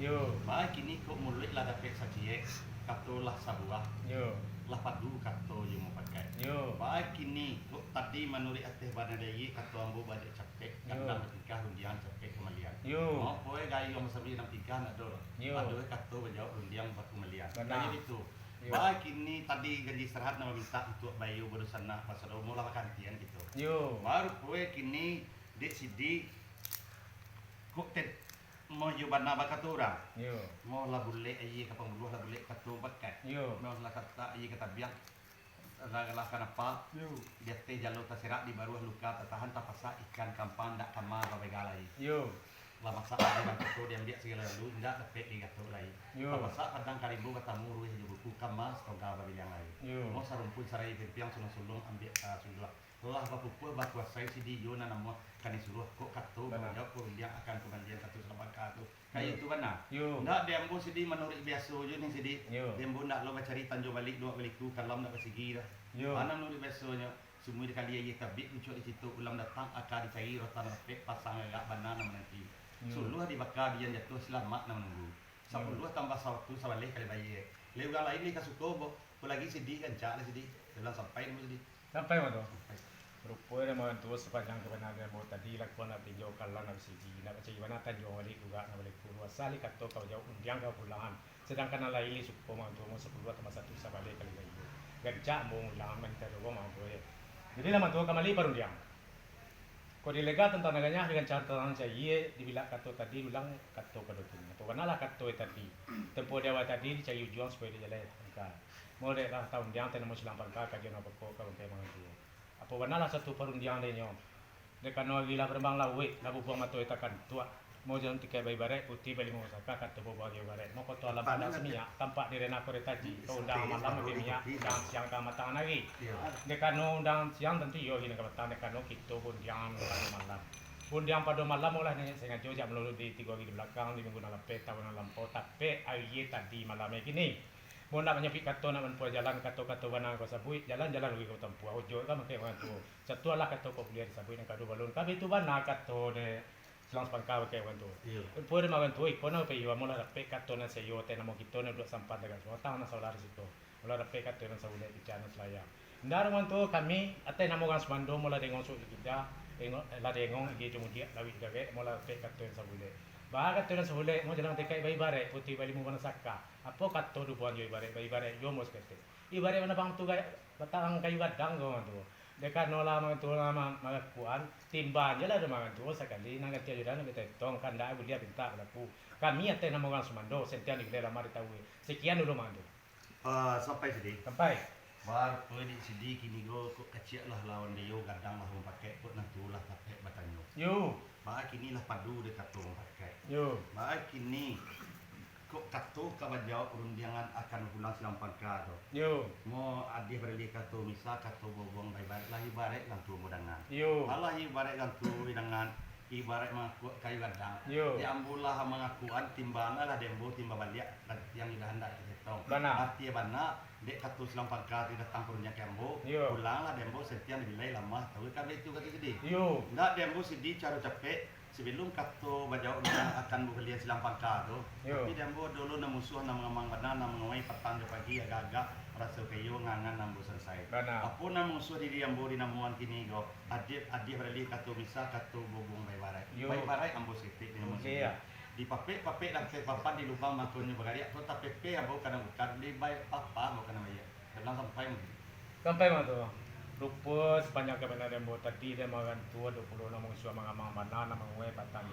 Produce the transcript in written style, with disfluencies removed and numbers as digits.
Yo. Ba kini ko mulit lah dapat sajiye kato lah sabuah. Yo. Lah padu kato yo mau pakai. Yo. Ba kini ko tadi menuri ateh banadai kato ambo bade capek kadang nikah undian capek kemalian. Yo. Mau poe gai yo masabi nang nikah nak dor. Yo. Padu kato bajau undian bak kemalian. Benar. Kayak itu. Yo. Ba kini tadi gaji istirahat nama minta untuk bayu berusaha pasal mula kantian gitu. Yo. Baru poe kini dek sidi kok tet mau coba nama kata orang. Yo. Mau lah boleh ayi kapang buluh lah boleh kata bakat. Yo. Mau lah kata ayi kata biang lah kenapa? Yo. Dia teh jalur terserak di baruah luka tertahan tak pasak ikan kampang dak kamar bagai galai. Yo. Lah maksa ada kata dia ambil segala lalu ndak dapat kata lain. Yo. Tak pasak kadang karibu kata muru saja buku kamas toga bagai yang lain. Yo. Mau sarumpun sarai piang sulung-sulung ambil sudah. Lah bapu baku saya si di Yona nama kani suruh kok katu bahwa ko dia akan kemudian katu selamat katu kayak itu benar. Yo. Ndak dia ambo sidi menurut biasa je ni sidi. Yo. Dia ambo ndak lo cari tanjo balik dua balik tu kalau ndak persegi dah. Yo. Mana menurut biasanya semua kali aja tabik lucu di situ ulam datang akan dicari rotan lepek pasang agak banana nanti. Suluh dibakar dia jatuh selamat nak menunggu. 10 tambah 1 sabalik kali bayi. Lewat lain ni kasuko bo lagi sidi kan cak sidi. Dalam sampai ni sidi. Sampai mana? Rupanya memang tu sepanjang kebenaran mau tadi lakukan nak tinjau kalau nak siji nak baca gimana tinjau balik juga nak balik puluh asali kata kau jauh undiang kau pulangan sedangkan ala ini suku mau tu mau 10 tambah 1 sabalik kali itu gajah mau ulangan menteri tu mau tu jadi lama tu kembali perundiang kau delega tentang neganya dengan catatan saya dibilang kata tadi ulang kata pada tu atau mana lah kata tadi tempoh dewa tadi dicari juang supaya dia jalan angka mau dek lah tahun dia tenang mau selampang kajian apa kau kau kayak mana tu apa warna lah satu perundian dia nyo dekat no gila berbang lah wek labu buang matu itakan tua mau jangan tikai bayi barai putih balik mau saka kata buang bayi barai mau kau alam pada semia tampak di rena koretaji kau undang malam lebih minyak undang siang kamatang lagi dekat no undang siang tentu yo gini kamatang dekat no kita bundiang malam bundiang pada malam mulai nih saya ngajo jam lalu di 3 hari di belakang di minggu dalam peta lampau tapi ayi tadi malamnya gini mau nak menyepi kato nak menempuh jalan kato banang kau sabui jalan-jalan lagi kau tempuh ojo kan makai orang tu satu lah kato kau beli sabui nak kado balon tapi itu banang kato ne selang sepangka makai orang tu tempuh dia makan tu ikon apa iyo mula dapat kato na seyo tena mau kita na dua sampai dengan semua tahu na solar situ mula dapat kato na sabule bicara selaya ndar orang tu kami ate namo kan semando mula dengon su kita la dengon gitu kemudian lawi gawe mula dapat kato na sabule bahagia tu nak seboleh mau jalan tekai bayi bare putih balik mau mana saka apa kato dupuan yo bayi bare yo mos kete ibare mana bang tu gaya batang kayu gadang kau tu dekat nola mang tu lama mengakuan timban je lah ada mangan tu sekali nang kete ajudan kita tong kanda bulia pinta laku kami ate nama orang semando sentian di dalam mari tahu sekian dulu mangan tu sampai sidi. sampai Bar poe di sidi kini go kecil lah lawan dia gadang lah pakai pun nanti lah pakai batanyo. yo Ba kini lah padu dekat tu pakai. yo Ba kini kok kato kabajau urundiangan akan pulang silampang ka tu. yo Mo adih berli kato misa kato bobong baik-baik lah ibarat lang tu mudangan. yo Allah ibarat lang tu dengan ibarat mengaku kayu gadang. Yo. Dia ambulah mengakuan timbangan lah dembo timba balik yang ida hendak kita. Bana. Artinya bana dek kato silampang ka datang purunya kembo. Yo. Pulang lah dembo setiap dilai lama tahu kan itu kata gede. yo Ndak dembo sidi cara capek sebelum kato bajau akan bekerja silampang ka tu. Yo. Tapi dembo dulu na musuh na mengamang bana na mengawai petang de pagi agak-agak rasa kayo ngangan nambo selesai. Bana. Apo na musuh di ambo di namuan kini go. Adik berli kato misa kato bobong bayi-barai. Yo. Bayi-barai ambo sitik di namuan. Okey ya. Di papek lah ke papan di lubang matunnya bagaria tu tak pepe ambo kana bukan di bayi papa ambo kana maya. Dalam sampai sampai mana tu rupa sepanjang kebenaran buat tadi dia makan tua 26 musuh mengamang mana nama gue batang